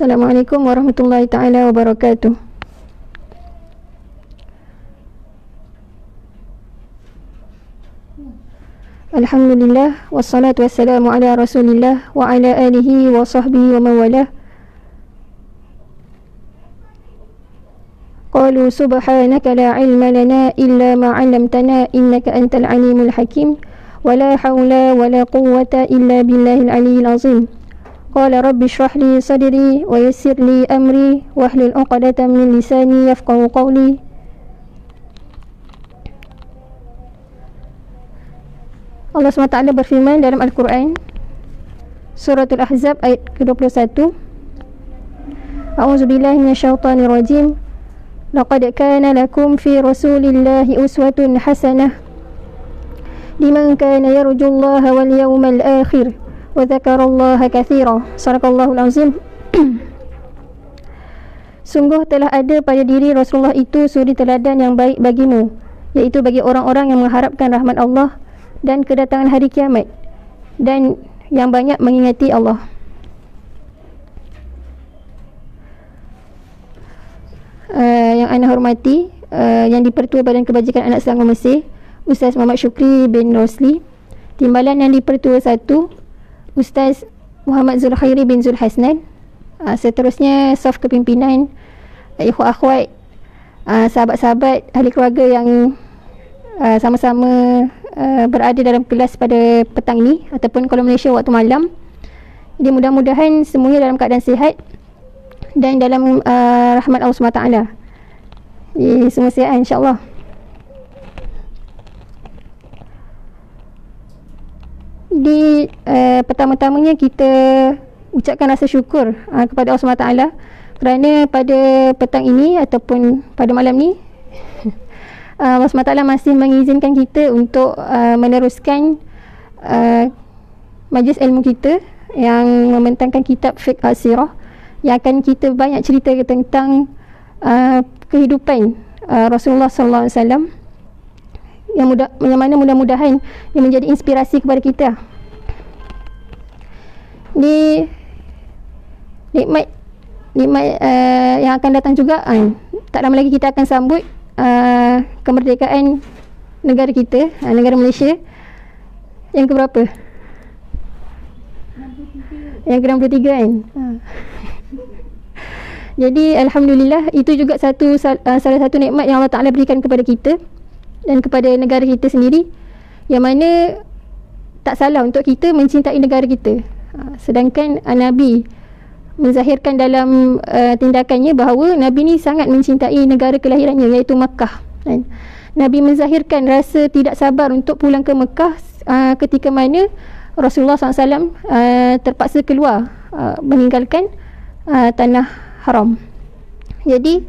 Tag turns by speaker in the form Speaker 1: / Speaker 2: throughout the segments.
Speaker 1: Assalamualaikum warahmatullahi taala wabarakatuh. Alhamdulillah wassalatu wassalamu ala Rasulillah wa ala alihi wa sahbihi wa mawalah. Qalu subhanaka la ilma lana illa ma 'allamtana innaka antal alimul hakim wa la hawla wa la quwwata illa billahil aliyyil azim. Qala rabbi shrah li sadri wa yassir li amri wahlul 'uqdatam min lisani yafqahu qawli. Allah SWT berfirman dalam Al-Quran Suratul Ahzab ayat ke-21, A'udzubillahi minasyaitonirrajim. Laqad kana lakum fi rasulillahi uswatun hasanah liman kana yarjullaha wal yawmal akhir wa dzakarallaha katsira. Shadaqallahul azim. Sungguh telah ada pada diri Rasulullah itu suri teladan yang baik bagimu, iaitu bagi orang-orang yang mengharapkan rahmat Allah dan kedatangan hari kiamat, dan yang banyak mengingati Allah. Yang anda hormati, yang di-Pertua Badan Kebajikan Anak Selangor Mesir, Ustaz Muhammad Syukri bin Rosli. Timbalan yang di-Pertua 1, Ustaz Muhammad Zulkhairi bin Zulhasnan. Seterusnya saf kepimpinan, ikhwah-akhwat, sahabat-sahabat, ahli keluarga yang sama-sama berada dalam kelas pada petang ini ataupun kalau Malaysia waktu malam. Jadi mudah-mudahan semuanya dalam keadaan sihat dan dalam rahmat Allah SWT. Semua sihat insya-Allah. Di pertama-tamanya kita ucapkan rasa syukur kepada Allah SWT kerana pada petang ini ataupun pada malam ni Allah SWT masih mengizinkan kita untuk meneruskan majlis ilmu kita yang membentangkan kitab Fiqh As-Sirah, yang akan kita banyak cerita tentang kehidupan Rasulullah sallallahu alaihi wasallam, yang mana mudah-mudahan yang menjadi inspirasi kepada kita. Di nikmat yang akan datang juga, tak lama lagi kita akan sambut kemerdekaan negara kita, negara Malaysia yang keberapa? Yang ke-63 kan? Jadi alhamdulillah, itu juga salah satu nikmat yang Allah Ta'ala berikan kepada kita dan kepada negara kita sendiri, yang mana tak salah untuk kita mencintai negara kita. Sedangkan Nabi menzahirkan dalam tindakannya bahawa Nabi ni sangat mencintai negara kelahirannya, iaitu Makkah. Nabi menzahirkan rasa tidak sabar untuk pulang ke Makkah ketika mana Rasulullah SAW terpaksa keluar meninggalkan tanah haram. Jadi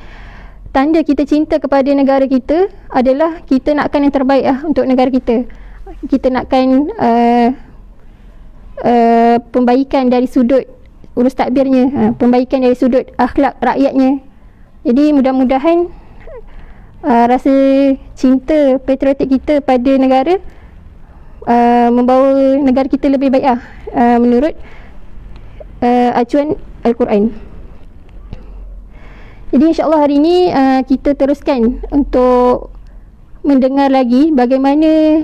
Speaker 1: tanda kita cinta kepada negara kita adalah kita nakkan yang terbaik untuk negara kita. Kita nakkan pembaikan dari sudut urus takbirnya, pembaikan dari sudut akhlak rakyatnya. Jadi mudah-mudahan rasa cinta patriotik kita pada negara membawa negara kita lebih baik menurut acuan Al-Quran. Jadi insya-Allah hari ini kita teruskan untuk mendengar lagi bagaimana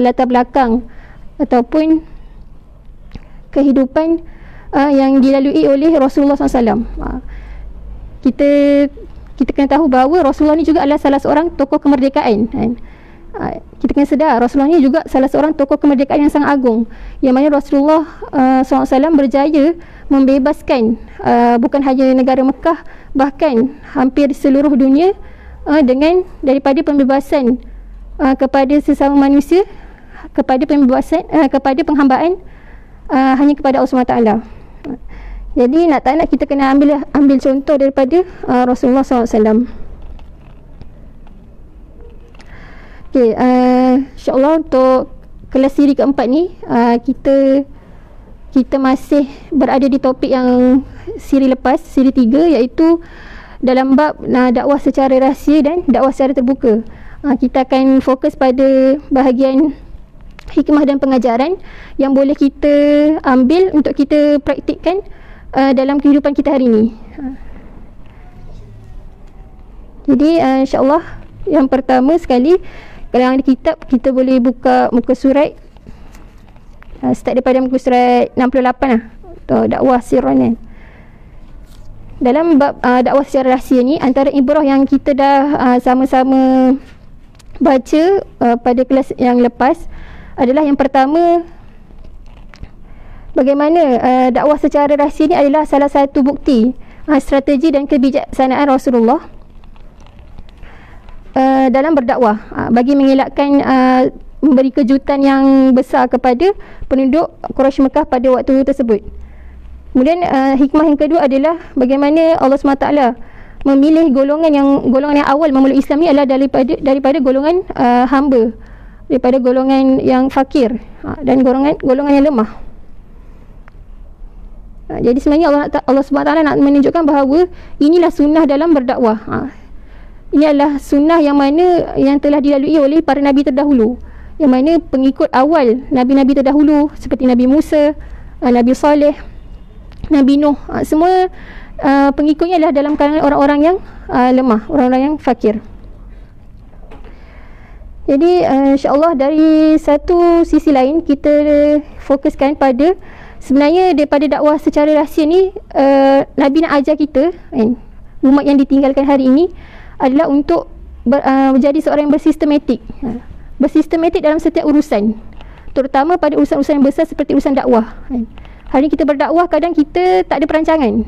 Speaker 1: latar belakang ataupun kehidupan yang dilalui oleh Rasulullah SAW. Kita kena tahu bahawa Rasulullah ni juga adalah salah seorang tokoh kemerdekaan. Kita kena sedar Rasulullah ni juga salah seorang tokoh kemerdekaan yang sangat agung, yang mana Rasulullah SAW berjaya membebaskan bukan hanya negara Mekah, bahkan hampir seluruh dunia dengan daripada pembebasan kepada sesama manusia, kepada pembebasan kepada penghambaan hanya kepada Allah SWT. Jadi nak tak nak kita kena ambil contoh daripada Rasulullah SAW. Okay, insyaAllah untuk kelas siri keempat ni kita masih berada di topik yang siri lepas, siri 3, iaitu dalam bab dakwah secara rahsia dan dakwah secara terbuka. Kita akan fokus pada bahagian hikmah dan pengajaran yang boleh kita ambil untuk kita praktikkan dalam kehidupan kita hari ini. Jadi insyaAllah yang pertama sekali, kalau ada kitab, kita boleh buka muka surat start daripada muka surat 68 lah, atau dakwah sirran kan. Dalam bab dakwah secara rahsia ni, antara ibrah yang kita dah sama-sama baca pada kelas yang lepas adalah yang pertama, bagaimana dakwah secara rahsia ni adalah salah satu bukti strategi dan kebijaksanaan Rasulullah dalam berdakwah, bagi mengelakkan memberi kejutan yang besar kepada penduduk Quraisy Mekah pada waktu tersebut. Kemudian hikmah yang kedua adalah bagaimana Allah SWT memilih golongan yang awal memeluk Islam ni adalah daripada golongan hamba, daripada golongan yang fakir dan golongan yang lemah. Jadi sebenarnya Allah SWT nak menunjukkan bahawa inilah sunnah dalam berdakwah. Ini adalah sunnah yang mana yang telah dilalui oleh para Nabi terdahulu, yang mana pengikut awal Nabi-Nabi terdahulu seperti Nabi Musa, Nabi Saleh, Nabi Nuh, semua pengikutnya adalah dalam kalangan orang-orang yang lemah, orang-orang yang fakir. Jadi insyaAllah dari satu sisi lain kita fokuskan pada sebenarnya daripada dakwah secara rahsia ni, Nabi nak ajar kita umat yang ditinggalkan hari ini adalah untuk menjadi seorang yang bersistematik, dalam setiap urusan, terutama pada urusan-urusan yang besar seperti urusan dakwah. Hari ini kita berdakwah, kadang kita tak ada perancangan,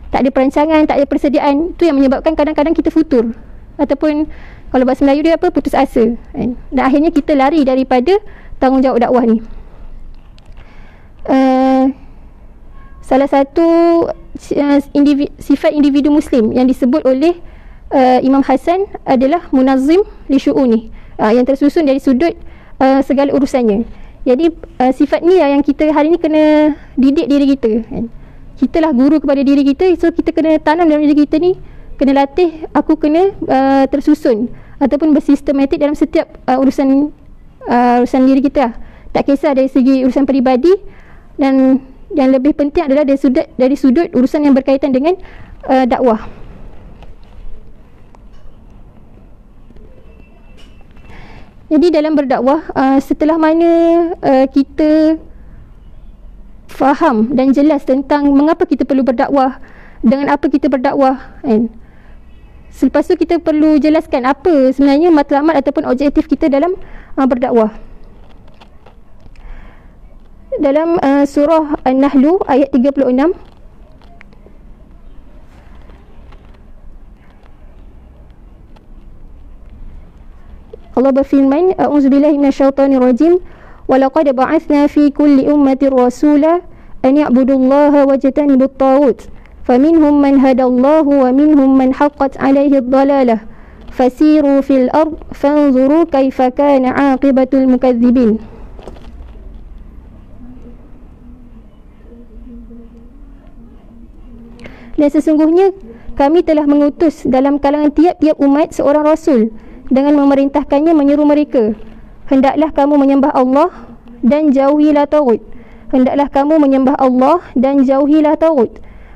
Speaker 1: tak ada persediaan. Itu yang menyebabkan kadang-kadang kita futur, ataupun kalau bahasa Melayu dia putus asa, dan akhirnya kita lari daripada tanggungjawab dakwah ni. Salah satu sifat individu Muslim yang disebut oleh Imam Hasan adalah munazzim li syu'uni, yang tersusun dari sudut segala urusannya. Jadi sifat ni yang kita hari ni kena didik diri kita, kita lah guru kepada diri kita. So kita kena tanam dalam diri kita ni, kena latih, aku kena tersusun ataupun bersistematik dalam setiap urusan diri kita lah. Tak kisah dari segi urusan peribadi, dan yang lebih penting adalah dari sudut urusan yang berkaitan dengan dakwah. Jadi dalam berdakwah, setelah mana kita faham dan jelas tentang mengapa kita perlu berdakwah, dengan apa kita berdakwah, selepas tu kita perlu jelaskan apa sebenarnya matlamat ataupun objektif kita dalam berdakwah. Dalam surah An-Nahl ayat 36, Allah berfirman, A'udzubillahi minasyaitonirrajim, wa laqad ba'atsna fi kulli ummatin rasula an ya'budullaha wajtanibut taghut faminhum man hadallahu wa minhum man haqqat 'alaihi ad-dalalah fasiru fil ard fanzuru kaifa kana 'aqibatul mukadzibin. Dan sesungguhnya kami telah mengutus dalam kalangan tiap-tiap umat seorang rasul dengan memerintahkannya menyeru mereka, hendaklah kamu menyembah Allah dan jauhilah taghut. Hendaklah kamu menyembah Allah dan jauhilah taghut.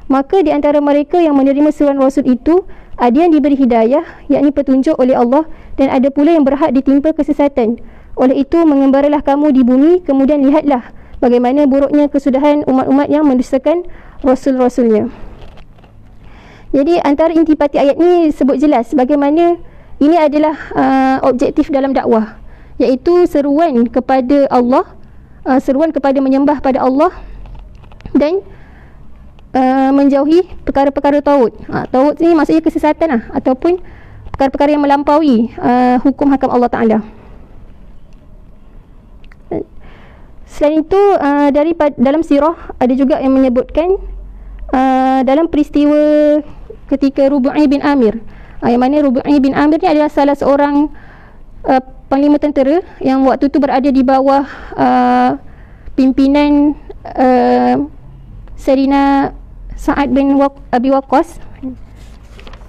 Speaker 1: Maka di antara mereka yang menerima seruan Rasul itu, ada yang diberi hidayah, yakni petunjuk oleh Allah, dan ada pula yang berhak ditimpa kesesatan. Oleh itu mengembaralah kamu di bumi, kemudian lihatlah bagaimana buruknya kesudahan umat-umat yang mendustakan Rasul-Rasulnya. Jadi antara intipati ayat ni sebut jelas bagaimana ini adalah objektif dalam dakwah, iaitu seruan kepada Allah, seruan kepada menyembah pada Allah, dan menjauhi perkara-perkara taghut. Taghut ni maksudnya kesesatan lah, ataupun perkara-perkara yang melampaui hukum hakam Allah Ta'ala. Selain itu, dalam sirah ada juga yang menyebutkan dalam peristiwa ketika Rubai bin Amir, yang mana Rubai bin Amir ni adalah salah seorang panglima tentera yang waktu tu berada di bawah pimpinan Sayyidina Sa'ad bin Abi Waqqas.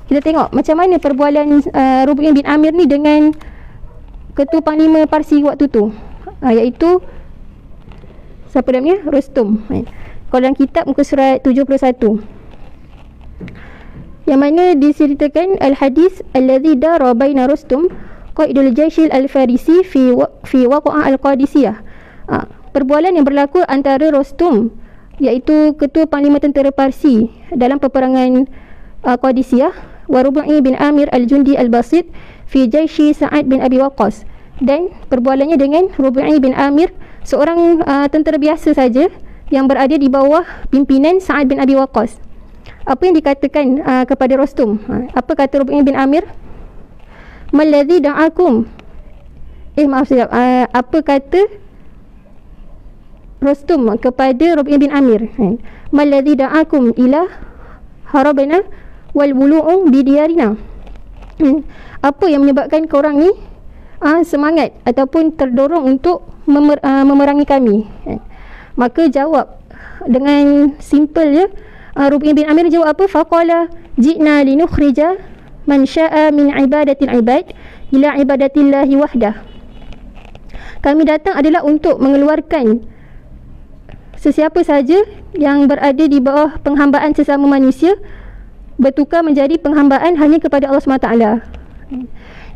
Speaker 1: Kita tengok macam mana perbualan Rubai bin Amir ni dengan ketua panglima Parsi waktu tu, iaitu siapa namanya? Rustum. kalau dalam kitab muka surat 71, yang mana diceritakan al-hadis alladhi dara baina Rustum qaidul jaysh al-farisi fi waqa'ah al-Qadisiyah. Perbualan yang berlaku antara Rustum, iaitu ketua panglima tentera Parsi dalam peperangan Qadisiyah, wa Rubai bin Amir al-Jundi al-Basit fi jaysh Sa'ad bin Abi Waqqas, dan perbualannya dengan Rubai bin Amir, seorang tentera biasa saja yang berada di bawah pimpinan Sa'ad bin Abi Waqqas. Apa yang dikatakan kepada Rustum? Apa kata Rubai bin Amir? Malladhi da'akum, apa kata Rustum kepada Rubai bin Amir? Malladhi da'akum ila harabana wal wulu'u bidiyarina. Apa yang menyebabkan korang ni semangat ataupun terdorong untuk memerangi kami? Maka jawab dengan simple je, Rubai bin Amir jawab apa? Faqala ji'na linukhrija man sya'a min ibadatil ibad ila ibadatillahi wahdah. Kami datang adalah untuk mengeluarkan sesiapa saja yang berada di bawah penghambaan sesama manusia bertukar menjadi penghambaan hanya kepada Allah SWT.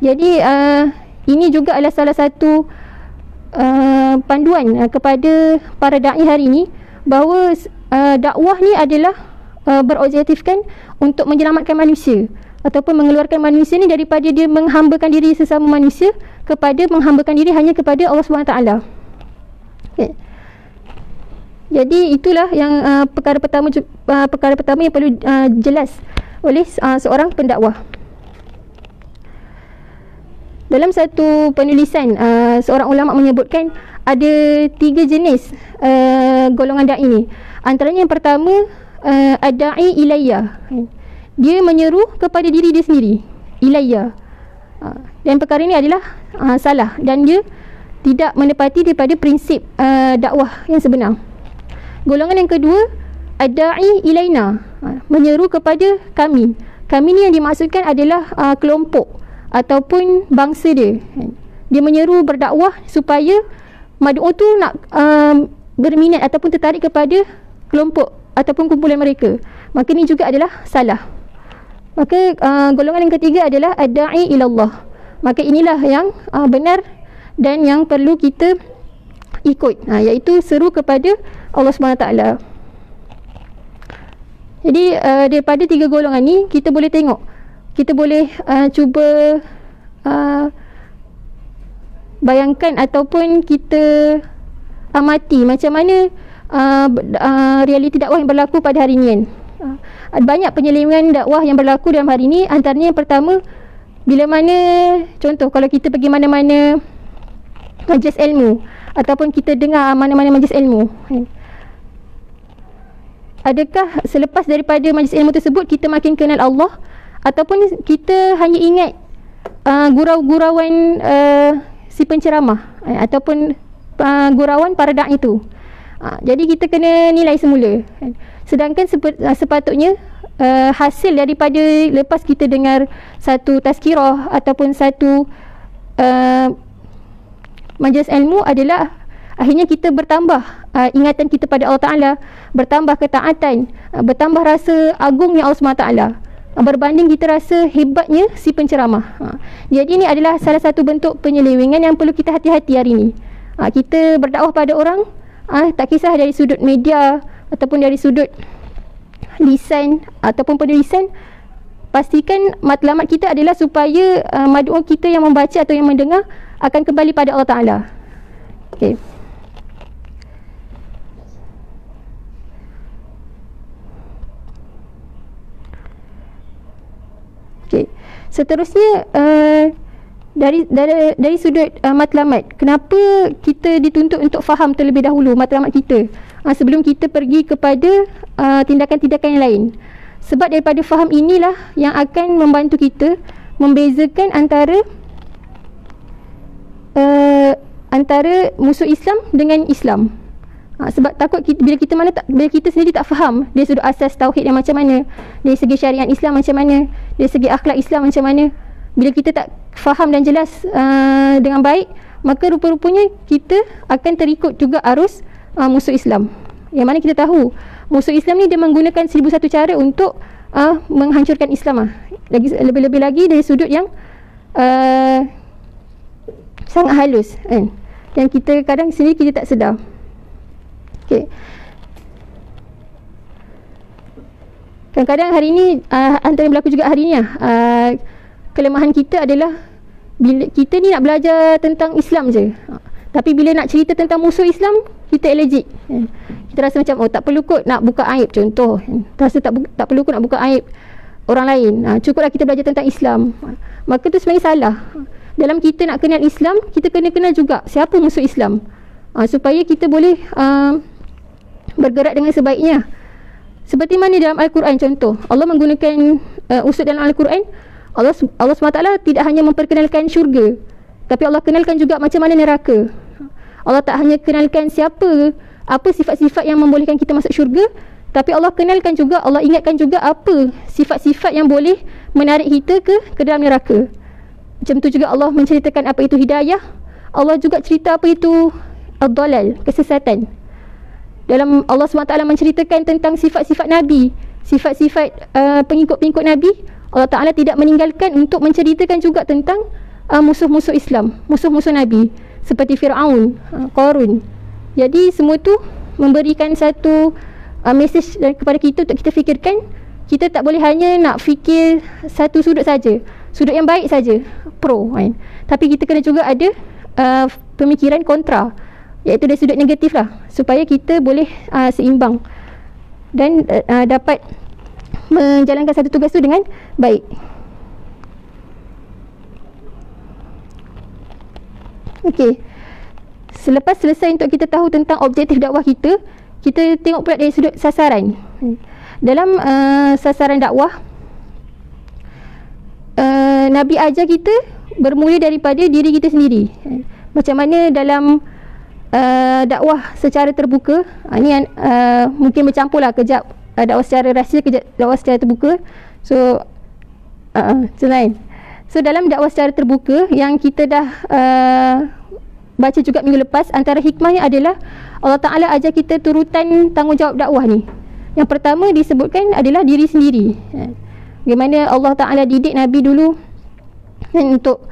Speaker 1: Jadi ini juga adalah salah satu panduan kepada para da'i hari ini, bahawa dakwah ni adalah berobjektifkan untuk menyelamatkan manusia ataupun mengeluarkan manusia ni daripada dia menghambakan diri sesama manusia kepada menghambakan diri hanya kepada Allah SWT. Okay. Jadi itulah yang perkara pertama yang perlu jelas oleh seorang pendakwah. Dalam satu penulisan, seorang ulama menyebutkan ada 3 jenis golongan da'i ni. Antaranya yang pertama, ad-da'i ilayya. Dia menyeru kepada diri dia sendiri, ilayya. Dan perkara ini adalah salah, dan dia tidak menepati daripada prinsip dakwah yang sebenar. Golongan yang kedua, ad-da'i ilayna, menyeru kepada kami. Kami ni yang dimaksudkan adalah kelompok ataupun bangsa dia. Dia menyeru berdakwah supaya mad'u tu nak berminat ataupun tertarik kepada kelompok ataupun kumpulan mereka. Maka ini juga adalah salah. Maka golongan yang ketiga adalah ad-da'i ilallah. Maka inilah yang benar dan yang perlu kita ikut, iaitu seru kepada Allah SWT. Jadi daripada 3 golongan ni kita boleh tengok, kita boleh cuba bayangkan ataupun kita amati macam mana realiti dakwah yang berlaku pada hari ini kan. Banyak penyelewengan dakwah yang berlaku dalam hari ini. Antaranya yang pertama, bila mana contoh kalau kita pergi mana-mana majlis ilmu ataupun kita dengar mana-mana majlis ilmu, adakah selepas daripada majlis ilmu tersebut kita makin kenal Allah, ataupun kita hanya ingat gurau-gurauan si penceramah ataupun gurauan para da'i itu? Jadi kita kena nilai semula. Sedangkan sepatutnya hasil daripada lepas kita dengar satu tazkirah ataupun satu majlis ilmu adalah akhirnya kita bertambah ingatan kita pada Allah Ta'ala, bertambah ketaatan, bertambah rasa agungnya Allah SWT, berbanding kita rasa hebatnya si penceramah. Jadi ini adalah salah satu bentuk penyelewengan yang perlu kita hati-hati hari ini. Kita berdakwah pada orang, tak kisah dari sudut media ataupun dari sudut lisan ataupun penulisan, pastikan matlamat kita adalah supaya mad'u kita yang membaca atau yang mendengar akan kembali pada Allah Ta'ala. Okay. Okay. Seterusnya dari sudut matlamat, kenapa kita dituntut untuk faham terlebih dahulu matlamat kita sebelum kita pergi kepada tindakan-tindakan yang lain? Sebab daripada faham inilah yang akan membantu kita membezakan antara musuh Islam dengan Islam. Sebab takut bila kita sendiri tak faham dari sudut asas tauhid yang macam mana, dari segi syariat Islam macam mana, dari segi akhlak Islam macam mana, bila kita tak faham dan jelas dengan baik, maka rupa-rupanya kita akan terikut juga arus musuh Islam. Yang mana kita tahu musuh Islam ni dia menggunakan 1001 cara untuk menghancurkan Islam lebih-lebih lagi dari sudut yang sangat halus kan, yang kita kadang sendiri kita tak sedar. Okay. Kadang-kadang hari ni antara yang berlaku juga hari ni kelemahan kita adalah bila kita ni nak belajar tentang Islam je, tapi bila nak cerita tentang musuh Islam kita allergic. Kita rasa macam tak perlu kot nak buka aib, contoh rasa tak perlu kot nak buka aib orang lain, cukuplah kita belajar tentang Islam. Maka tu sebenarnya salah. Dalam kita nak kenal Islam, kita kena kenal juga siapa musuh Islam, supaya kita boleh bergerak dengan sebaiknya. Seperti mana dalam Al-Quran, contoh Allah menggunakan usud dalam Al-Quran. Allah SWT tidak hanya memperkenalkan syurga, tapi Allah kenalkan juga macam mana neraka. Allah tak hanya kenalkan apa sifat-sifat yang membolehkan kita masuk syurga, tapi Allah kenalkan juga, Allah ingatkan juga apa sifat-sifat yang boleh menarik kita ke dalam neraka. Macam tu juga Allah menceritakan apa itu hidayah. Allah juga cerita apa itu ad-dalal, kesesatan. Dalam Allah SWT menceritakan tentang sifat-sifat Nabi, sifat-sifat pengikut-pengikut Nabi, Allah Ta'ala tidak meninggalkan untuk menceritakan juga tentang musuh-musuh Islam, musuh-musuh Nabi, seperti Fir'aun, Qarun. Jadi semua tu memberikan satu mesej kepada kita untuk kita fikirkan. Kita tak boleh hanya nak fikir satu sudut saja, sudut yang baik saja, pro kan? Tapi kita kena juga ada pemikiran kontra, iaitu dari sudut negatif lah, supaya kita boleh seimbang dan dapat menjalankan satu tugas tu dengan baik. Okey. Selepas selesai untuk kita tahu tentang objektif dakwah kita, kita tengok pula dari sudut sasaran. Dalam sasaran dakwah, Nabi ajar kita bermula daripada diri kita sendiri. Macam mana dalam dakwah secara terbuka, ini mungkin bercampur lah, kejap dakwah secara rahsia, kejap dakwah secara terbuka. So So dalam dakwah secara terbuka yang kita dah baca juga minggu lepas, antara hikmahnya adalah Allah Ta'ala ajar kita turutan tanggungjawab dakwah ni. Yang pertama disebutkan adalah diri sendiri. Bagaimana Allah Ta'ala didik Nabi dulu untuk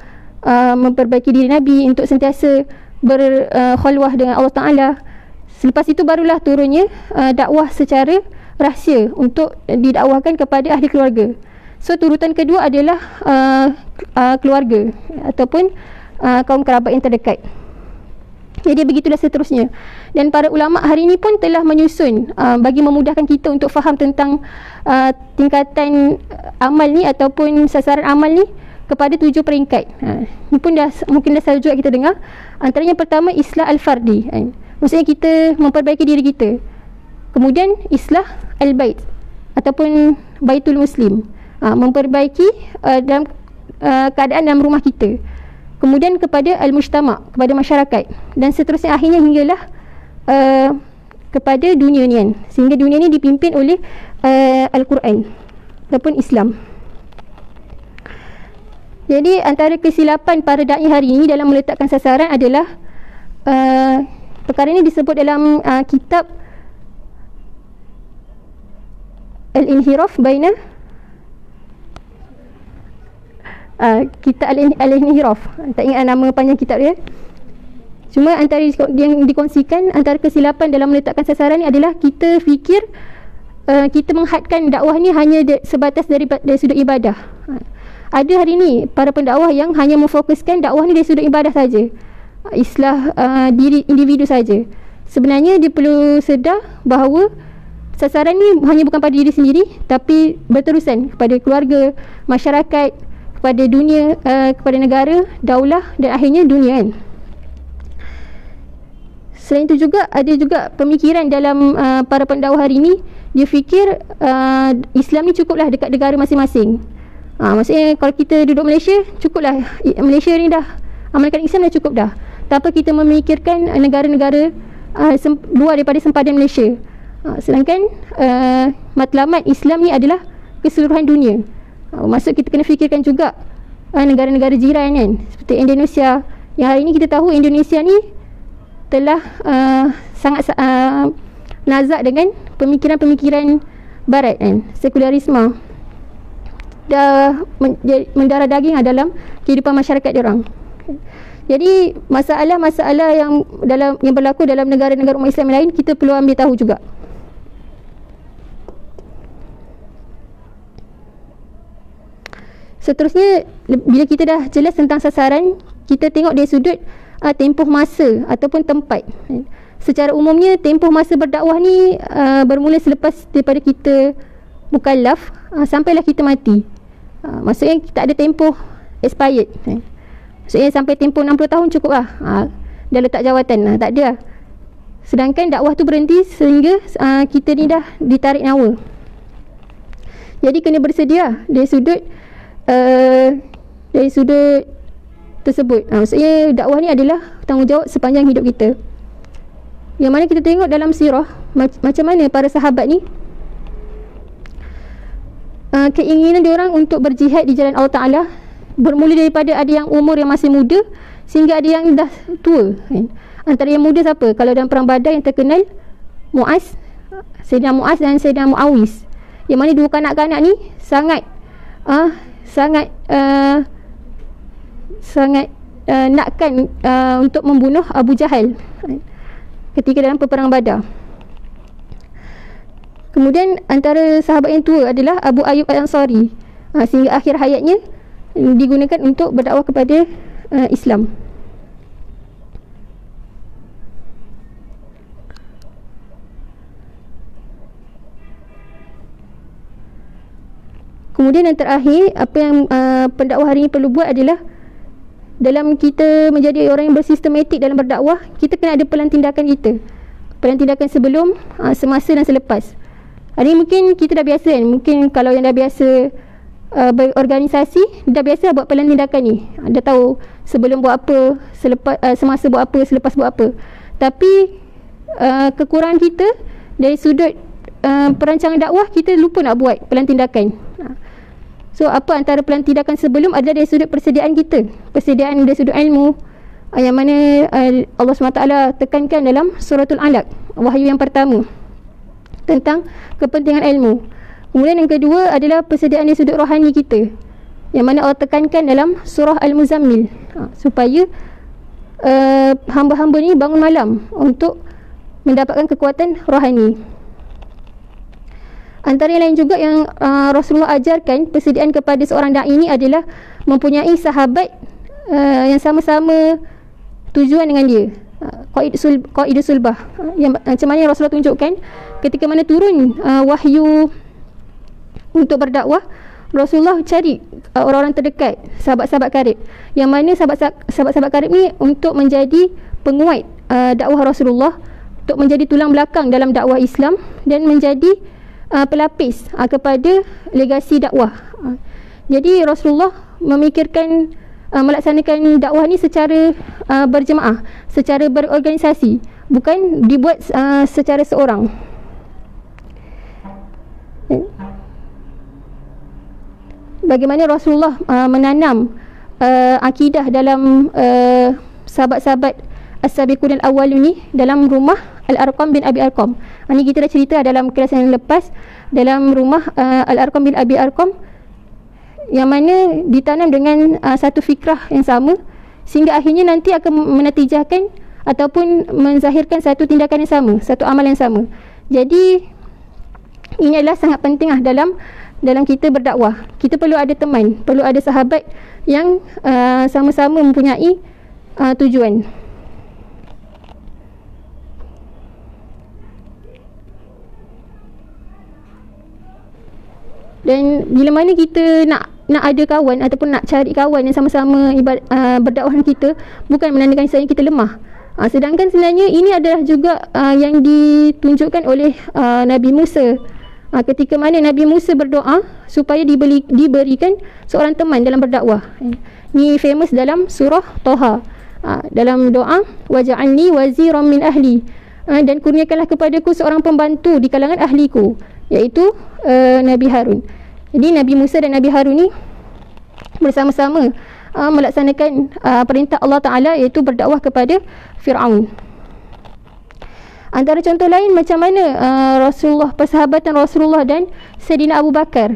Speaker 1: memperbaiki diri Nabi, untuk sentiasa berkhulwah dengan Allah Ta'ala. Selepas itu barulah turunnya dakwah secara rahsia untuk didakwahkan kepada ahli keluarga. So turutan kedua adalah keluarga ataupun kaum kerabat yang terdekat. Jadi begitulah seterusnya. Dan para ulama hari ini pun telah menyusun bagi memudahkan kita untuk faham tentang tingkatan amal ni ataupun sasaran amal ni kepada 7 peringkat. Ini pun mungkin dah selalu juga kita dengar. Antaranya pertama, islah al-fardi. Maksudnya kita memperbaiki diri kita. Kemudian islah al-bait ataupun baitul muslim, memperbaiki dalam keadaan dalam rumah kita. Kemudian kepada al-mujtama', kepada masyarakat, dan seterusnya akhirnya hinggalah kepada dunia ni kan, sehingga dunia ni dipimpin oleh Al-Quran ataupun Islam. Jadi antara kesilapan para da'i hari ini dalam meletakkan sasaran adalah perkara ini disebut dalam kitab Al-Inhiraf baina kitab Al-Inhiraf, tak ingat nama panjang kitab dia. Cuma antara yang dikongsikan, antara kesilapan dalam meletakkan sasaran ni adalah kita fikir kita menghadkan dakwah ni hanya sebatas dari sudut ibadah. Ada hari ni para pendakwah yang hanya memfokuskan dakwah ni dari sudut ibadah saja, islah diri individu saja. Sebenarnya dia perlu sedar bahawa sasaran ni hanya bukan pada diri sendiri, tapi berterusan kepada keluarga, masyarakat, kepada dunia, kepada negara, daulah, dan akhirnya dunia kan. Selain itu juga ada juga pemikiran dalam para pendakwah hari ini. Dia fikir Islam ni cukuplah dekat negara masing-masing. Maksudnya kalau kita duduk Malaysia, cukuplah Malaysia ni dah amalkan Islam dah cukup dah, tanpa kita memikirkan negara-negara luar daripada sempadan Malaysia. Sedangkan matlamat Islam ni adalah keseluruhan dunia. Maksud kita kena fikirkan juga negara-negara jiran kan, seperti Indonesia. Yang hari ini kita tahu Indonesia ni telah sangat nazak dengan pemikiran-pemikiran barat kan, sekularisme dah mendarah daging dalam kehidupan masyarakat diorang. Jadi masalah-masalah yang berlaku dalam negara-negara umat Islam lain, kita perlu ambil tahu juga. Seterusnya, bila kita dah jelas tentang sasaran, kita tengok dari sudut tempoh masa ataupun tempat. Secara umumnya, tempoh masa berdakwah ni bermula selepas daripada kita mukallaf sampailah kita mati. Maksudnya tak ada tempoh expired. Maksudnya sampai tempoh 60 tahun cukup lah. Dah letak jawatan. Tak ada lah. Sedangkan dakwah tu berhenti sehingga kita ni dah ditarik nyawa. Jadi kena bersedia dari sudut tersebut. Maksudnya dakwah ni adalah tanggungjawab sepanjang hidup kita. Yang mana kita tengok dalam sirah macam mana para sahabat ni keinginan diorang untuk berjihad di jalan Allah Ta'ala bermula daripada ada yang umur yang masih muda sehingga ada yang dah tua kan. Antara yang muda siapa? Kalau dalam perang Badar yang terkenal Mu'az, Sayyidina Mu'az dan Sayyidina Mu'awiz, yang mana dua kanak-kanak ni sangat nakkan untuk membunuh Abu Jahal ketika dalam peperang Badar. Kemudian antara sahabat yang tua adalah Abu Ayyub Al-Ansari, sehingga akhir hayatnya digunakan untuk berdakwah kepada Islam. Kemudian yang terakhir, apa yang pendakwah hari ini perlu buat adalah dalam kita menjadi orang yang bersistematik dalam berdakwah, kita kena ada pelan tindakan kita. Pelan tindakan sebelum, semasa dan selepas. Hari ini mungkin kita dah biasa kan. Mungkin kalau yang dah biasa berorganisasi, dah biasa buat pelan tindakan ni. Dah tahu sebelum buat apa, semasa buat apa, selepas buat apa. Tapi kekurangan kita dari sudut perancangan dakwah, kita lupa nak buat pelan tindakan. So apa antara pelan tindakan sebelum adalah dari sudut persediaan kita, persediaan dari sudut ilmu, yang mana Allah SWT tekankan dalam suratul Alaq, wahyu yang pertama, tentang kepentingan ilmu. Kemudian yang kedua adalah persediaan dari sudut rohani kita, yang mana Allah tekankan dalam surah Al-Muzammil, supaya hamba-hamba ni bangun malam untuk mendapatkan kekuatan rohani. Antara yang lain juga yang Rasulullah ajarkan persediaan kepada seorang da'i ini adalah mempunyai sahabat yang sama-sama tujuan dengan dia, qaidus sulbah, yang macam mana Rasulullah tunjukkan ketika mana turun wahyu untuk berdakwah, Rasulullah cari orang-orang terdekat, sahabat-sahabat karib, yang mana sahabat-sahabat karib ni untuk menjadi penguat dakwah Rasulullah, untuk menjadi tulang belakang dalam dakwah Islam dan menjadi pelapis kepada legasi dakwah. Jadi Rasulullah memikirkan melaksanakan dakwah ni secara berjemaah, secara berorganisasi, bukan dibuat secara seorang. Bagaimana Rasulullah menanam akidah dalam sahabat-sahabat As-Sabiqun Al-Awwalun ni dalam rumah Al-Arqam bin Abi Arqam. Ini kita dah cerita dalam kelas yang lepas, dalam rumah Al-Arqam bin Abi Arqam, yang mana ditanam dengan satu fikrah yang sama, sehingga akhirnya nanti akan menatijahkan ataupun menzahirkan satu tindakan yang sama, satu amal yang sama. Jadi ini adalah sangat penting dalam kita berdakwah. Kita perlu ada teman, perlu ada sahabat yang sama-sama mempunyai tujuan. Dan bila mana kita nak ada kawan ataupun nak cari kawan yang sama-sama berdakwah dengan kita, bukan menandakan sebenarnya kita lemah. Sedangkan sebenarnya ini adalah juga yang ditunjukkan oleh Nabi Musa, ketika mana Nabi Musa berdoa supaya diberikan seorang teman dalam berdakwah. Ini famous dalam surah Toha, dalam doa, waj'alni waziran min ahli, dan kurniakanlah kepadaku seorang pembantu di kalangan ahliku, iaitu Nabi Harun. Jadi Nabi Musa dan Nabi Harun ni bersama-sama melaksanakan perintah Allah Ta'ala, iaitu berdakwah kepada Fir'aun. Antara contoh lain macam mana Rasulullah, persahabatan Rasulullah dan Sayyidina Abu Bakar.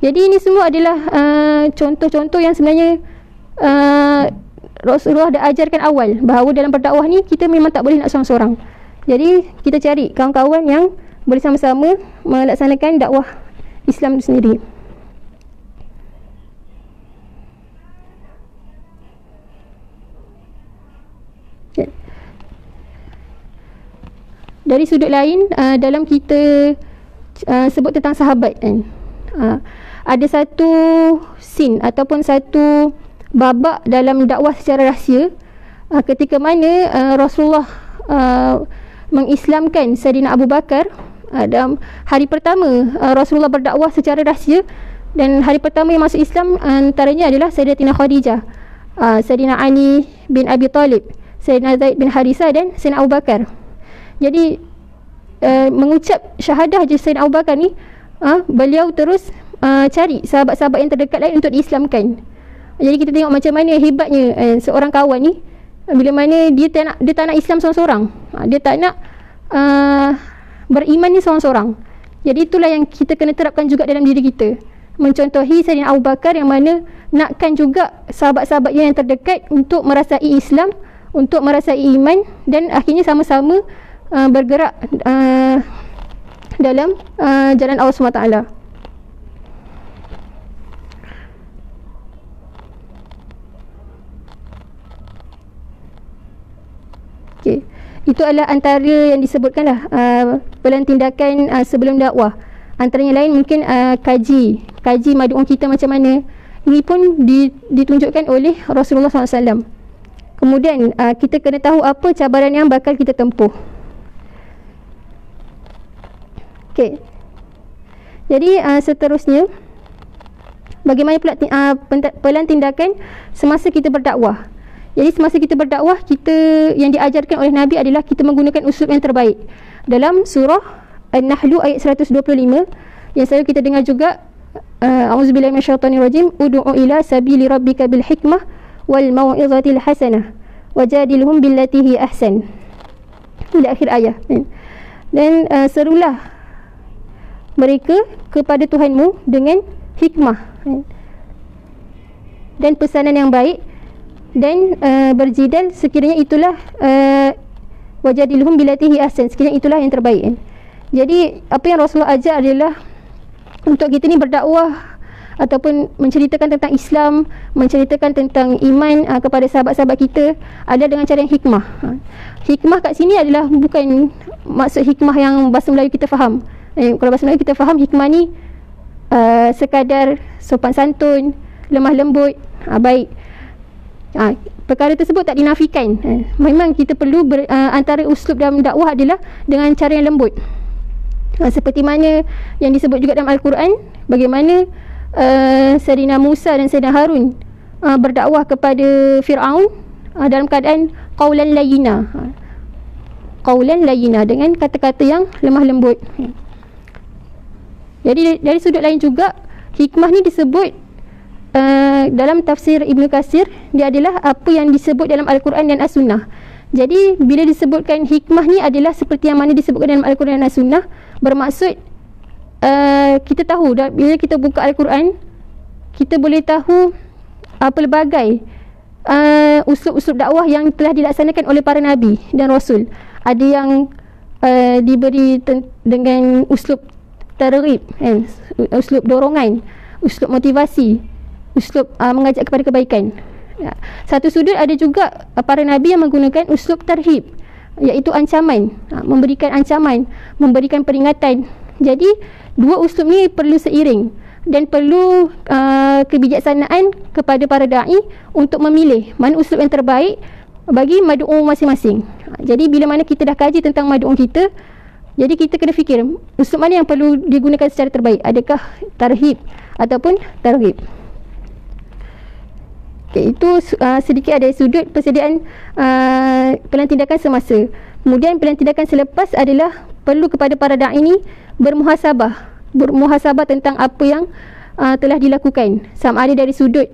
Speaker 1: Jadi ini semua adalah contoh-contoh yang sebenarnya Rasulullah dah ajarkan awal bahawa dalam berdakwah ni kita memang tak boleh nak seorang-seorang. Jadi kita cari kawan-kawan yang boleh sama-sama melaksanakan dakwah Islam itu sendiri. Dari sudut lain, dalam kita sebut tentang sahabat kan, ada satu scene ataupun satu babak dalam dakwah secara rahsia, ketika mana Rasulullah mengislamkan Sayyidina Abu Bakar. Dalam hari pertama Rasulullah berdakwah secara rahsia, dan hari pertama yang masuk Islam antaranya adalah Sayyidatina Khadijah, Sayyidina Ali bin Abi Talib, Sayyidina Zaid bin Harisah dan Sayyidina Abu Bakar. Jadi mengucap syahadah je Sayyidina Abu Bakar ni, beliau terus cari sahabat-sahabat yang terdekat lain untuk diislamkan. Jadi kita tengok macam mana hebatnya seorang kawan ni, bila mana dia tak nak Islam seorang-seorang. Dia tak nak beriman ni seorang-seorang. Jadi itulah yang kita kena terapkan juga dalam diri kita, mencontohi Sayyidina Abu Bakar yang mana nakkan juga sahabat-sahabatnya yang terdekat untuk merasai Islam, untuk merasai iman, dan akhirnya sama-sama bergerak dalam jalan Allah SWT. Okay. Itu adalah antara yang disebutkanlah pelan tindakan sebelum dakwah. Antaranya lain mungkin kaji madu'un kita macam mana. Ini pun ditunjukkan oleh Rasulullah SAW. Kemudian kita kena tahu apa cabaran yang bakal kita tempuh. Okey. Jadi seterusnya, bagaimana pula pelan tindakan semasa kita berdakwah. Jadi semasa kita berdakwah, kita yang diajarkan oleh Nabi adalah kita menggunakan uslub yang terbaik. Dalam surah An-Nahl ayat 125 yang selalu kita dengar juga, a'udzubillahi minasyaitonirrajim, ud'u ila sabili rabbika bil hikmah wal mau'izatil hasanah wajadilhum billati hi ahsan, ila akhir ayat. Dan serulah mereka kepada Tuhanmu dengan hikmah dan pesanan yang baik, dan berjidal sekiranya itulah wajadilhum billati hi ahsan, sekiranya itulah yang terbaik. Jadi apa yang Rasulullah ajar adalah untuk kita ni berdakwah ataupun menceritakan tentang Islam, menceritakan tentang iman kepada sahabat-sahabat kita adalah dengan cara yang hikmah. Hikmah kat sini adalah bukan maksud hikmah yang bahasa Melayu kita faham. Kalau bahasa Melayu kita faham, hikmah ni sekadar sopan santun, lemah lembut, baik. Perkara tersebut tak dinafikan. Memang kita perlu antara uslub dalam dakwah adalah dengan cara yang lembut. Seperti mana yang disebut juga dalam Al-Quran, bagaimana Sayyidina Musa dan Sayyidina Harun berdakwah kepada Fir'aun dalam keadaan qaulan layyina, dengan kata-kata yang lemah lembut. Jadi dari sudut lain juga, hikmah ni disebut dalam tafsir Ibn Katsir, dia adalah apa yang disebut dalam Al-Quran dan As-Sunnah. Jadi bila disebutkan hikmah ni adalah seperti yang mana disebutkan dalam Al-Quran dan As-Sunnah, bermaksud kita tahu bila kita buka Al-Quran, kita boleh tahu pelbagai uslub-uslub dakwah yang telah dilaksanakan oleh para Nabi dan Rasul. Ada yang diberi dengan uslub targhib, uslub dorongan, uslub motivasi, uslub mengajak kepada kebaikan. Satu sudut ada juga para Nabi yang menggunakan uslub tarhib, iaitu ancaman, memberikan ancaman, memberikan peringatan. Jadi dua uslub ni perlu seiring dan perlu kebijaksanaan kepada para da'i untuk memilih mana uslub yang terbaik bagi madu'u masing-masing. Jadi bila mana kita dah kaji tentang madu'u kita, jadi kita kena fikir uslub mana yang perlu digunakan secara terbaik, adakah tarhib ataupun targhib. Okay, itu sedikit ada sudut persediaan pelan tindakan semasa. Kemudian pelan tindakan selepas adalah perlu kepada para da'i ini bermuhasabah tentang apa yang telah dilakukan, sama ada dari sudut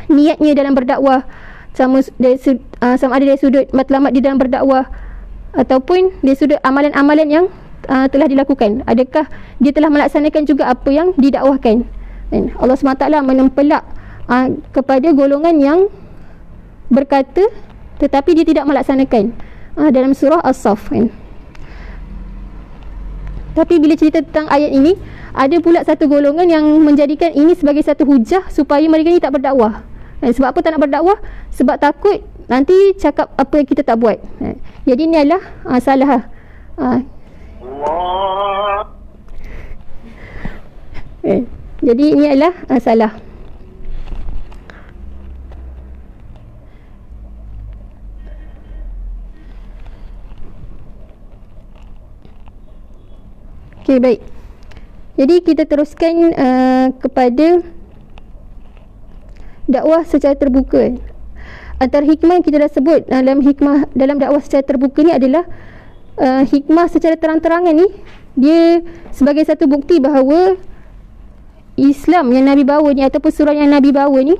Speaker 1: niatnya dalam berdakwah, sama ada dari sudut matlamat di dalam berdakwah ataupun dari sudut amalan-amalan yang telah dilakukan. Adakah dia telah melaksanakan juga apa yang didakwahkan? Dan Allah SWT menempelak kepada golongan yang berkata tetapi dia tidak melaksanakan dalam surah As-Saff kan. Tapi bila cerita tentang ayat ini, ada pula satu golongan yang menjadikan ini sebagai satu hujah supaya mereka ni tak berdakwah. Sebab apa tak nak berdakwah? Sebab takut nanti cakap apa yang kita tak buat. Jadi ini adalah salah. Jadi ini adalah salah. Okey, baik. Jadi kita teruskan kepada dakwah secara terbuka. Antara hikmah yang kita dah sebut dalam dakwah secara terbuka ni adalah hikmah secara terang-terangan ni, dia sebagai satu bukti bahawa Islam yang Nabi bawa ni ataupun surah yang Nabi bawa ni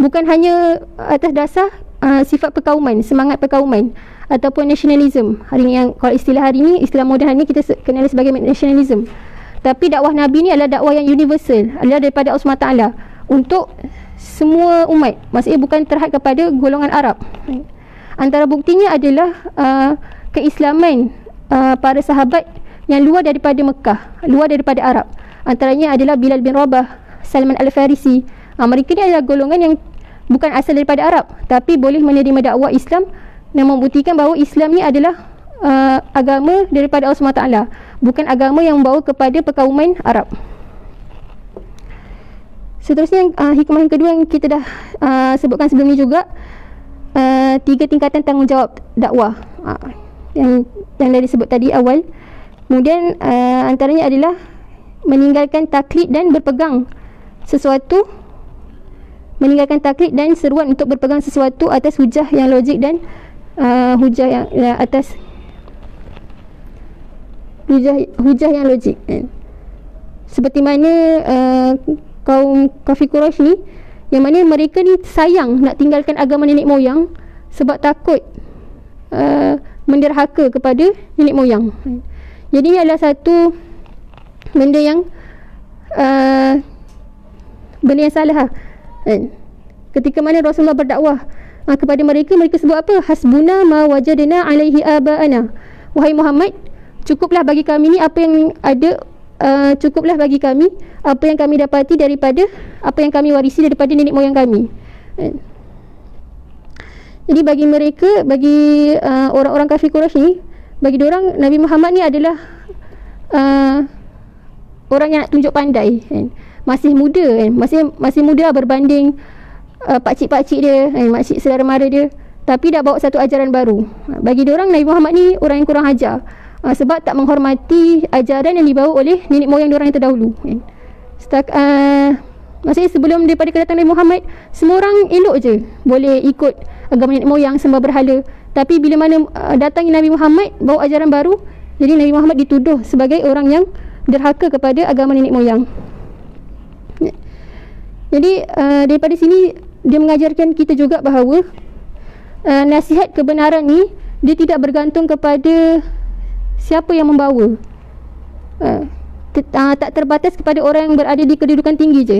Speaker 1: bukan hanya atas dasar sifat perkauman, semangat perkauman ataupun nasionalisme. Hari ni, yang kalau istilah hari ni, istilah moden ni kita kenali sebagai nasionalisme. Tapi dakwah Nabi ni adalah dakwah yang universal, adalah daripada Allah SWT untuk semua umat. Maksudnya bukan terhad kepada golongan Arab. Antara buktinya adalah keislaman para sahabat yang luar daripada Mekah, luar daripada Arab. Antaranya adalah Bilal bin Rabah, Salman Al-Farisi. Mereka ni adalah golongan yang bukan asal daripada Arab, tapi boleh menerima dakwah Islam dan membuktikan bahawa Islam ni adalah agama daripada Allah SWT, bukan agama yang membawa kepada perkauman Arab. Seterusnya, hikmah yang kedua yang kita dah sebutkan sebelum ni juga, 3 tingkatan tanggungjawab dakwah yang dah disebut tadi awal. Kemudian antaranya adalah meninggalkan taklid dan berpegang sesuatu, meninggalkan taklid dan seruan untuk berpegang sesuatu atas hujah yang logik dan hujah yang atas hujah yang logik. Seperti mana kaum kafir Quraisy ni, yang mana mereka ni sayang nak tinggalkan agama nenek moyang sebab takut menderhaka kepada nenek moyang. Jadi ini adalah satu benda yang salah. Ketika mana Rasulullah berdakwah kepada mereka, mereka sebut apa? Hasbuna ma wajadna alaihi aba'ana. Wahai Muhammad, cukuplah bagi kami ni apa yang ada, cukuplah bagi kami apa yang kami dapati daripada apa yang kami warisi daripada nenek moyang kami. Jadi bagi mereka, bagi orang-orang kafir Quraisy ni, bagi diorang Nabi Muhammad ni adalah orang yang nak tunjuk pandai, masih muda, masih muda berbanding pakcik-pakcik dia, makcik saudara mara dia, tapi dah bawa satu ajaran baru. Bagi diorang Nabi Muhammad ni orang yang kurang ajar, sebab tak menghormati ajaran yang dibawa oleh nenek moyang diorang yang terdahulu. Maksudnya sebelum daripada kedatangan Nabi Muhammad, semua orang elok je boleh ikut agama nenek moyang, sembah berhala. Tapi bila mana datangnya Nabi Muhammad bawa ajaran baru, jadi Nabi Muhammad dituduh sebagai orang yang derhaka kepada agama nenek moyang. Jadi daripada sini dia mengajarkan kita juga bahawa nasihat kebenaran ni dia tidak bergantung kepada siapa yang membawa. Tak terbatas kepada orang yang berada di kedudukan tinggi je.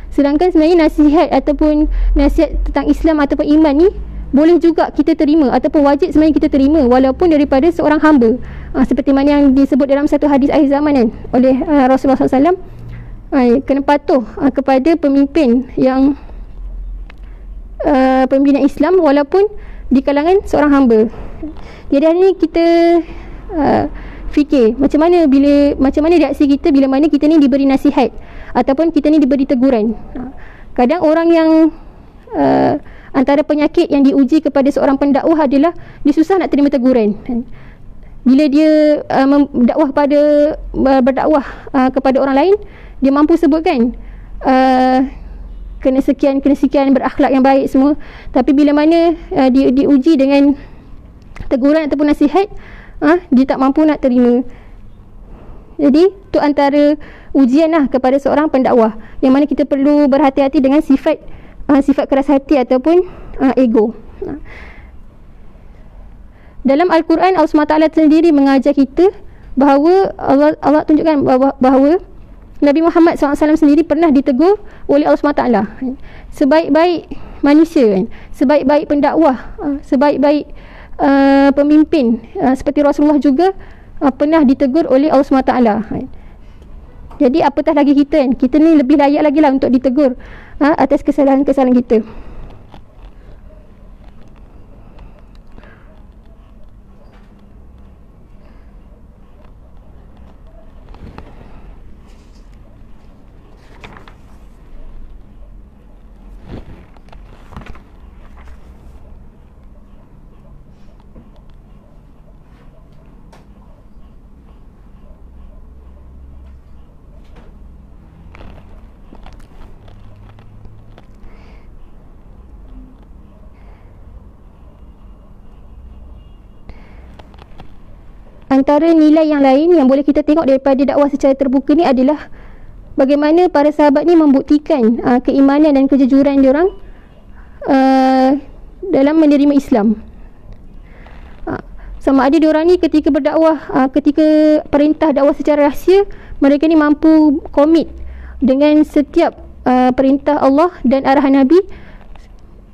Speaker 1: Sedangkan sebenarnya nasihat ataupun nasihat tentang Islam ataupun iman ni boleh juga kita terima ataupun wajib sebenarnya kita terima walaupun daripada seorang hamba. Seperti mana yang disebut dalam satu hadis akhir zaman kan oleh Rasulullah SAW, kena patuh kepada pemimpin yang pimpinan Islam walaupun di kalangan seorang hamba. Jadi hari ni kita fikir macam mana reaksi kita bila mana kita ni diberi nasihat ataupun kita ni diberi teguran. Kadang orang yang antara penyakit yang diuji kepada seorang pendakwah adalah dia susah nak terima teguran. Bila dia berdakwah kepada orang lain, dia mampu sebutkan kena sekian, berakhlak yang baik semua. Tapi bila mana diuji dengan teguran ataupun nasihat, dia tak mampu nak terima. Jadi tu antara ujian lah kepada seorang pendakwah, yang mana kita perlu berhati-hati dengan sifat sifat keras hati ataupun ego. Dalam Al-Quran, Allah SWT sendiri mengajar kita bahawa Allah tunjukkan bahawa Nabi Muhammad SAW sendiri pernah ditegur oleh Allah SWT. Sebaik-baik manusia kan, sebaik-baik pendakwah, sebaik-baik pemimpin seperti Rasulullah juga pernah ditegur oleh Allah SWT. Jadi apatah lagi kita kan, kita ni lebih layak lagi lah untuk ditegur atas kesalahan-kesalahan kita. Antara nilai yang lain yang boleh kita tengok daripada dakwah secara terbuka ni adalah bagaimana para sahabat ni membuktikan keimanan dan kejujuran diorang dalam menerima Islam. Sama ada diorang ni ketika berdakwah, ketika perintah dakwah secara rahsia, mereka ni mampu komit dengan setiap perintah Allah dan arahan Nabi,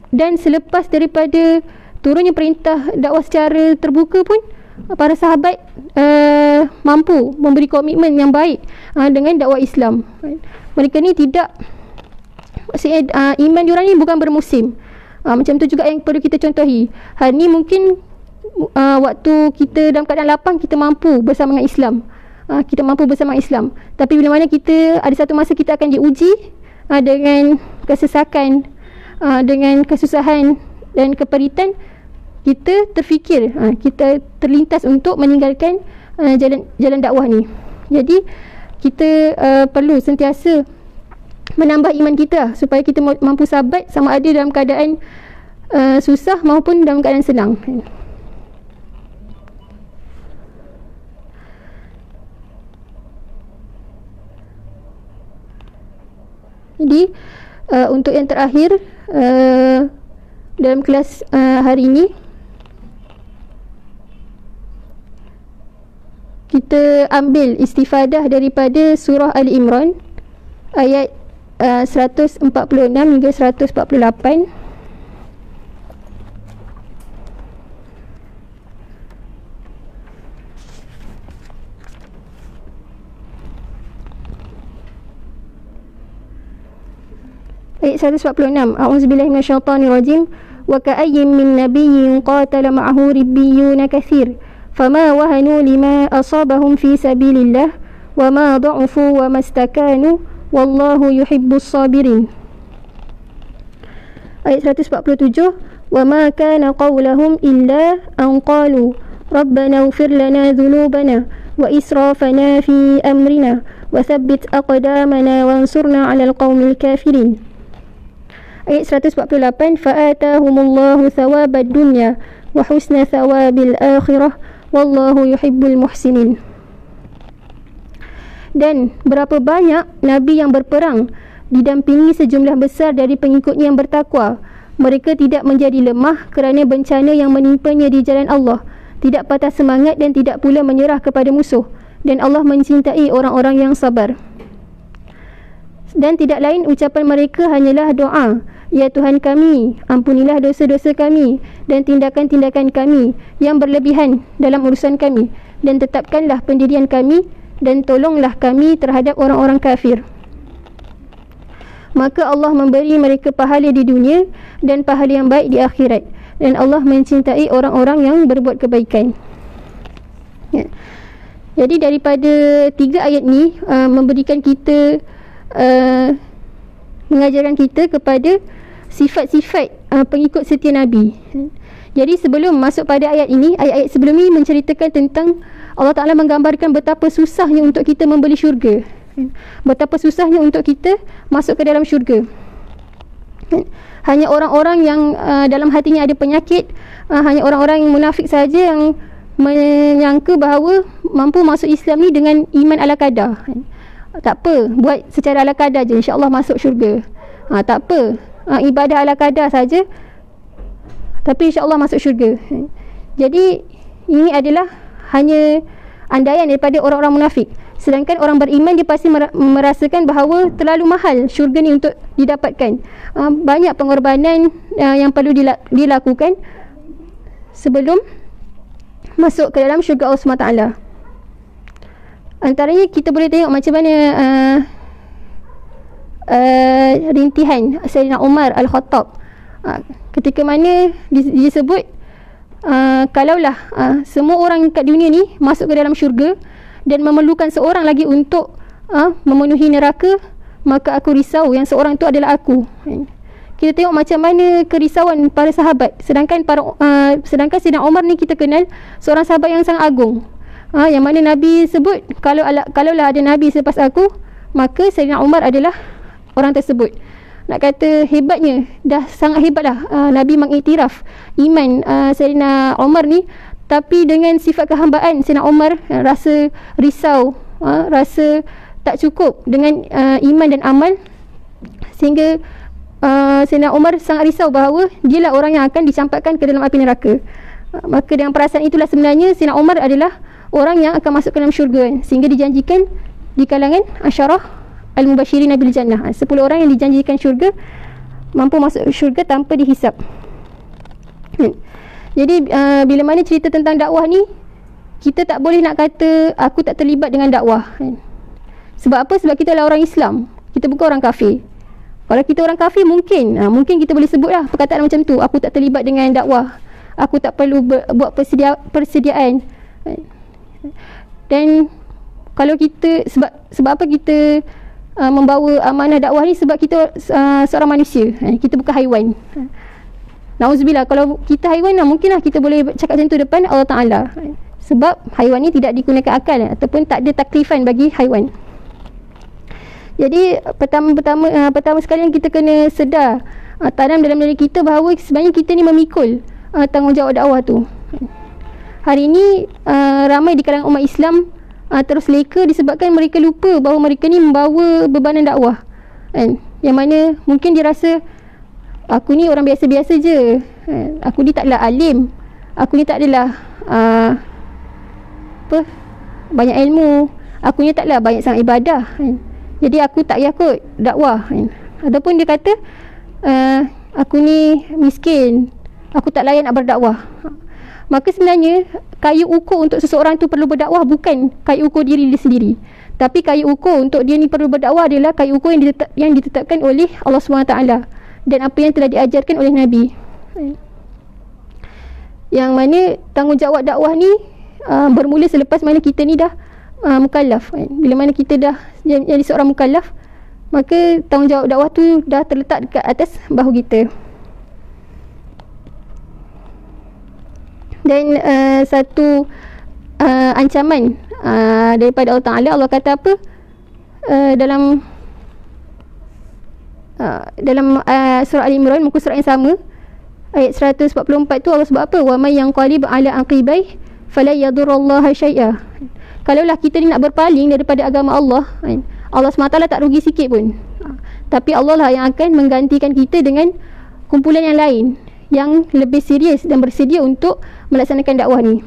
Speaker 1: dan selepas daripada turunnya perintah dakwah secara terbuka pun para sahabat mampu memberi komitmen yang baik dengan dakwah Islam. Mereka ni tidak, maksudnya iman diorang ni bukan bermusim. Macam tu juga yang perlu kita contohi. Hari ni mungkin waktu kita dalam keadaan lapang, kita mampu bersama dengan Islam, kita mampu bersama Islam. Tapi bila mana kita ada satu masa kita akan diuji dengan kesesakan, dengan kesusahan dan keperitan, kita terfikir, kita terlintas untuk meninggalkan jalan dakwah ni. Jadi kita perlu sentiasa menambah iman kita supaya kita mampu sabat sama ada dalam keadaan susah maupun dalam keadaan senang. Jadi untuk yang terakhir dalam kelas hari ini, kita ambil istifadah daripada surah Ali Imran ayat 146 hingga 148. Ayat 146. A'udzubillahi minasyaitonirrajim. Wa ka'ayyin min nabiyyin qatala ma'ahu ribbiyuna katsir fama wahanu lima asabahum fi sabilillah wa ma dha'ufu wa mastakanu wallahu yuhibbus sabirin. Ayat 147. Wa ma kana qawlahum illa an qalu rabbana ighfir lana dhunubana wa israfana fi amrina wa thabbit aqdamana wansurna 'alal qaumil kafirin. Ayat 148. Fa'atahumullahu thawabad dunya wa husna thawabil akhirah wallahu yuhibbul muhsinin. Dan berapa banyak Nabi yang berperang didampingi sejumlah besar dari pengikutnya yang bertakwa. Mereka tidak menjadi lemah kerana bencana yang menimpanya di jalan Allah, tidak patah semangat dan tidak pula menyerah kepada musuh. Dan Allah mencintai orang-orang yang sabar. Dan tidak lain ucapan mereka hanyalah doa, ya Tuhan kami, ampunilah dosa-dosa kami dan tindakan-tindakan kami yang berlebihan dalam urusan kami, dan tetapkanlah pendirian kami dan tolonglah kami terhadap orang-orang kafir. Maka Allah memberi mereka pahala di dunia dan pahala yang baik di akhirat, dan Allah mencintai orang-orang yang berbuat kebaikan. Ya. Jadi daripada 3 ayat ni memberikan kita, mengajarkan kita kepada sifat-sifat pengikut setia Nabi. Jadi sebelum masuk pada ayat ini, ayat-ayat sebelum ini menceritakan tentang Allah Ta'ala menggambarkan betapa susahnya untuk kita membeli syurga, betapa susahnya untuk kita masuk ke dalam syurga. Hanya orang-orang yang dalam hatinya ada penyakit, hanya orang-orang yang munafik saja yang menyangka bahawa mampu masuk Islam ni dengan iman ala kadar. Tak apa, buat secara ala kadar je, insya-Allah masuk syurga. Tak apa, ibadah ala kadar saja, tapi insya-Allah masuk syurga. Jadi ini adalah hanya andaian daripada orang-orang munafik. Sedangkan orang beriman dia pasti merasakan bahawa terlalu mahal syurga ni untuk didapatkan. Banyak pengorbanan yang perlu dilakukan sebelum masuk ke dalam syurga Allah SWT. Antaranya kita boleh tengok macam mana rintihan Sayyidina Umar Al-Khattab ketika mana disebut kalaulah semua orang kat dunia ni masuk ke dalam syurga dan memerlukan seorang lagi untuk memenuhi neraka, maka aku risau yang seorang tu adalah aku. Kita tengok macam mana kerisauan para sahabat. Sedangkan Sayyidina Umar ni kita kenal seorang sahabat yang sangat agung. Yang mana Nabi sebut kalaulah ada Nabi selepas aku, maka Sayyidina Umar adalah orang tersebut. Nak kata hebatnya, dah sangat hebatlah Nabi mengiktiraf iman Sayyidina Umar ni. Tapi dengan sifat kehambaan Sayyidina Umar rasa risau, rasa tak cukup dengan iman dan amal, sehingga Sayyidina Umar sangat risau bahawa dialah orang yang akan dicampakkan ke dalam api neraka. Maka dengan perasaan itulah sebenarnya Sayyidina Umar adalah orang yang akan masuk ke dalam syurga, sehingga dijanjikan di kalangan asyarah al-mubasyirin bil jannah, 10 orang yang dijanjikan syurga, mampu masuk syurga tanpa dihisap. Jadi bila mana cerita tentang dakwah ni, kita tak boleh nak kata aku tak terlibat dengan dakwah. Sebab apa? Sebab kita adalah orang Islam, kita bukan orang kafir. Kalau kita orang kafir mungkin kita boleh sebutlah perkataan macam tu, aku tak terlibat dengan dakwah, aku tak perlu buat persediaan. Dan kalau kita sebab apa kita membawa amanah dakwah ni? Sebab kita seorang manusia, kita bukan haiwan. Nauzubillah, kalau kita haiwan mungkinlah kita boleh cakap macam tu depan Allah Ta'ala. Sebab haiwan ni tidak digunakan akal ataupun tak ada taklifan bagi haiwan. Jadi pertama sekali kita kena sedar, tanam dalam diri kita bahawa sebenarnya kita ni memikul tanggungjawab dakwah tu. Hari ini ramai di kalangan umat Islam terus leka disebabkan mereka lupa bahawa mereka ni membawa bebanan dakwah, yang mana mungkin dia rasa aku ni orang biasa-biasa je, aku ni taklah alim, aku ni tak adalah banyak ilmu, aku ni taklah banyak sangat ibadah, jadi aku tak payah kot dakwah. Ataupun dia kata aku ni miskin, aku tak layak nak berdakwah. Maka sebenarnya kayu ukur untuk seseorang tu perlu berdakwah bukan kayu ukur diri dia sendiri, tapi kayu ukur untuk dia ni perlu berdakwah adalah kayu ukur yang ditetapkan oleh Allah SWT dan apa yang telah diajarkan oleh Nabi. Yang mana tanggungjawab dakwah ni bermula selepas mana kita ni dah mukallaf. Bila mana kita dah jadi seorang mukallaf, maka tanggungjawab dakwah tu dah terletak dekat atas bahu kita. Dan satu ancaman daripada Allah Ta'ala, Allah kata apa dalam surah Al-Imran, muka surah yang sama, ayat 144 tu Allah sebut apa? Wa may yanqalib ala aqibai fala yadurrullaha syai'a. Kalaulah kita ni nak berpaling daripada agama Allah, Allah SWT tak rugi sikit pun, tapi Allah lah yang akan menggantikan kita dengan kumpulan yang lain yang lebih serius dan bersedia untuk melaksanakan dakwah ni.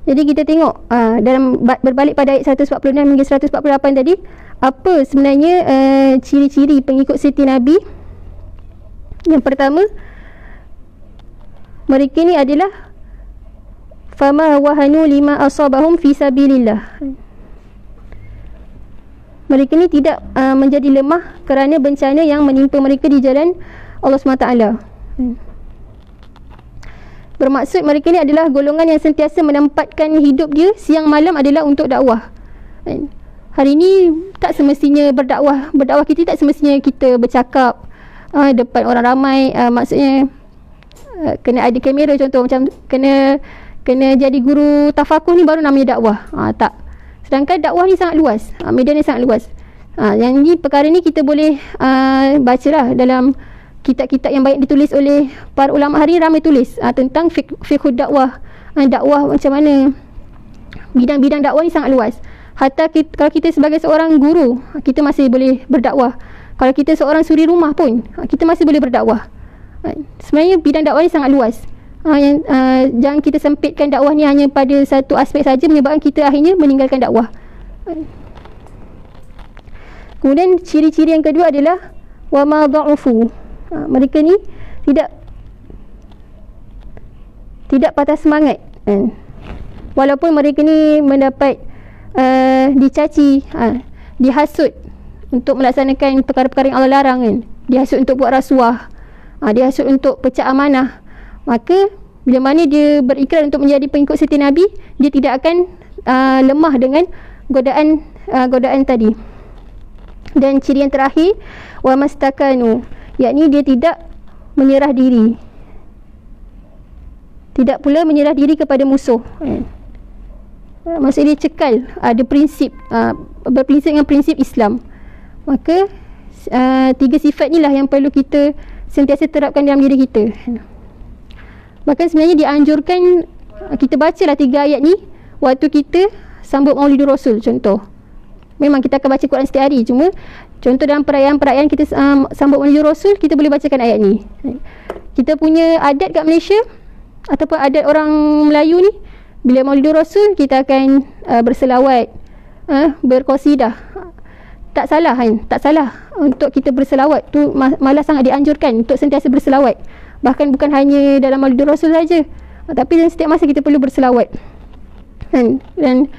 Speaker 1: Jadi kita tengok dalam berbalik pada ayat 146 hingga 148 tadi, apa sebenarnya ciri-ciri pengikut seti Nabi. Yang pertama, mereka ni adalah fama wahanu lima asabahum fi sabilillah. Mereka ni tidak menjadi lemah kerana bencana yang menimpa mereka di jalan Allah SWT. Bermaksud mereka ni adalah golongan yang sentiasa menempatkan hidup dia siang malam adalah untuk dakwah. Hari ni tak semestinya berdakwah kita tak semestinya kita bercakap depan orang ramai, maksudnya kena ada kamera contoh, macam kena jadi guru tafakuh ni baru namanya dakwah. Tak. Sedangkan dakwah ni sangat luas, medan ni sangat luas. Yang ni perkara ni kita boleh bacalah dalam kitab-kitab yang banyak ditulis oleh para ulama hari ni, ramai tulis tentang fiqhud dakwah, dakwah macam mana Bidang-bidang dakwah ni sangat luas. Hatta kalau kita sebagai seorang guru, kita masih boleh berdakwah. Kalau kita seorang suri rumah pun, kita masih boleh berdakwah. Sebenarnya bidang dakwah ni sangat luas. Jangan kita sempitkan dakwah ni hanya pada satu aspek saja, menyebabkan kita akhirnya meninggalkan dakwah. Kemudian ciri-ciri yang kedua adalah wa ma dha'ufu. Mereka ni tidak patah semangat. Walaupun mereka ni mendapat dicaci, dihasut untuk melaksanakan perkara-perkara yang Allah larang kan. Dihasut untuk buat rasuah, dihasut untuk pecah amanah. Maka bila mana dia berikrar untuk menjadi pengikut setia Nabi, dia tidak akan lemah dengan godaan tadi. Dan ciri yang terakhir, wa mastakanu, yakni dia tidak menyerah diri, tidak pula menyerah diri kepada musuh. Maksudnya dia cekal, ada prinsip, berprinsip dengan prinsip Islam. Maka tiga sifat inilah yang perlu kita sentiasa terapkan dalam diri kita. Bahkan sebenarnya dianjurkan kita bacalah 3 ayat ni waktu kita sambut Maulidur Rasul. Contoh, memang kita akan baca Quran setiap hari, cuma contoh dalam perayaan-perayaan kita sambut Maulidur Rasul, kita boleh bacakan ayat ni. Kita punya adat kat Malaysia ataupun adat orang Melayu ni, bila Maulidur Rasul kita akan berselawat, berqasidah. Tak salah kan? Tak salah untuk kita berselawat tu, malah sangat dianjurkan untuk sentiasa berselawat. Bahkan bukan hanya dalam Maulidur Rasul saja, tapi dalam setiap masa kita perlu berselawat kan? Dan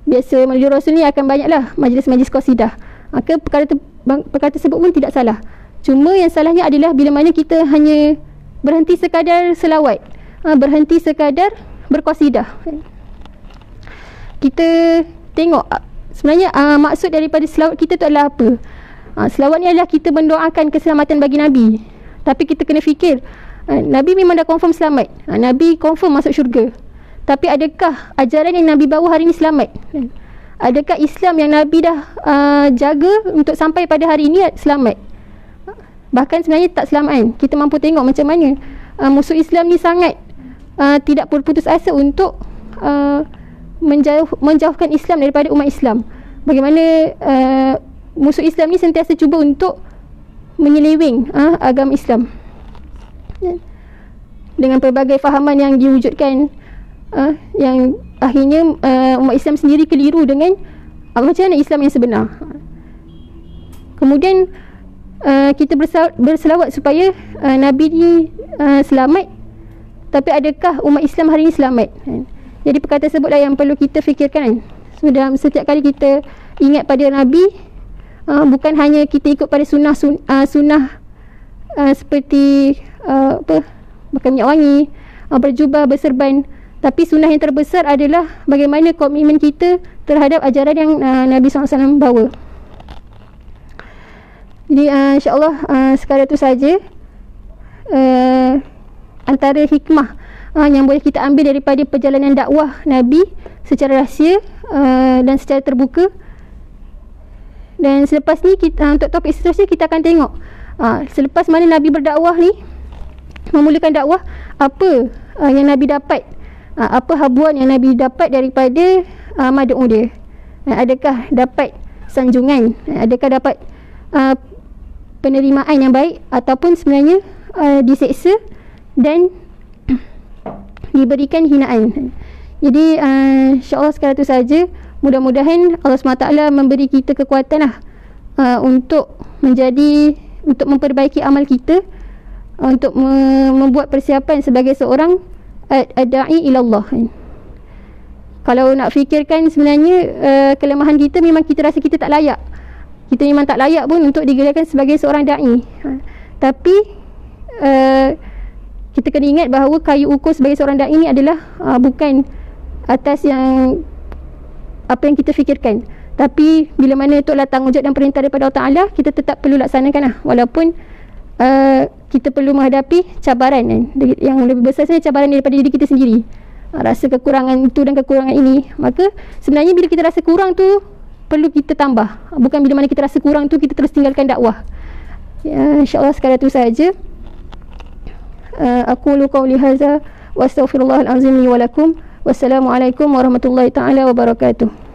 Speaker 1: biasa Maulidur Rasul ni akan banyaklah majlis-majlis qasidah. Maka perkara tersebut pun tidak salah. Cuma yang salahnya adalah bila mana kita hanya berhenti sekadar selawat, berhenti sekadar berqasidah. Kita tengok sebenarnya maksud daripada selawat kita tu adalah apa. Selawat ni adalah kita mendoakan keselamatan bagi Nabi. Tapi kita kena fikir, Nabi memang dah confirm selamat, Nabi confirm masuk syurga. Tapi adakah ajaran yang Nabi bawa hari ni selamat? Adakah Islam yang Nabi dah jaga untuk sampai pada hari ini selamat? Bahkan sebenarnya tak selamat kan. Kita mampu tengok macam mana musuh Islam ni sangat tidak berputus asa untuk menjauhkan Islam daripada umat Islam. Bagaimana musuh Islam ni sentiasa cuba untuk menyeleweng agama Islam dengan pelbagai fahaman yang diwujudkan, yang akhirnya umat Islam sendiri keliru dengan macam mana Islam yang sebenar. Kemudian kita berselawat supaya Nabi ni selamat. Tapi adakah umat Islam hari ini selamat? Jadi perkara tersebutlah yang perlu kita fikirkan. So, dalam setiap kali kita ingat pada Nabi, bukan hanya kita ikut pada sunnah seperti makan minyak wangi, berjubah, berserban. Tapi sunnah yang terbesar adalah bagaimana komitmen kita terhadap ajaran yang Nabi SAW bawa. Jadi insyaAllah sekadar itu saja antara hikmah yang boleh kita ambil daripada perjalanan dakwah Nabi secara rahsia dan secara terbuka. Dan selepas ni kita, untuk topik seterusnya kita akan tengok selepas mana Nabi berdakwah ni, memulakan dakwah, apa yang Nabi dapat, apa habuan yang Nabi dapat daripada mad'u dia. Adakah dapat sanjungan, adakah dapat penerimaan yang baik, ataupun sebenarnya diseksa dan diberikan hinaan. Jadi insyaAllah sekadar itu saja. Mudah-mudahan Allah SWT memberi kita kekuatan lah untuk memperbaiki amal kita, untuk membuat persiapan sebagai seorang ad-da'i ilallah. Kalau nak fikirkan sebenarnya kelemahan kita, memang kita rasa kita tak layak. Kita memang tak layak pun untuk digelarkan sebagai seorang da'i. Tapi kita kena ingat bahawa kayu ukur sebagai seorang da'i ni adalah bukan atas yang apa yang kita fikirkan. Tapi bila mana itu adalah tanggungjawab dan perintah daripada Allah Ta'ala, kita tetap perlu laksanakan lah. Walaupun kita perlu menghadapi cabaran yang lebih besar sebenarnya cabaran daripada diri kita sendiri. Rasa kekurangan itu dan kekurangan ini. Maka sebenarnya bila kita rasa kurang tu, perlu kita tambah. Bukan bila mana kita rasa kurang tu kita terus tinggalkan dakwah. InsyaAllah sekadar itu sahaja. Aqulu qawli hadza wa astaghfirullahal azim li wa lakum. Wassalamualaikum warahmatullahi taala wabarakatuh.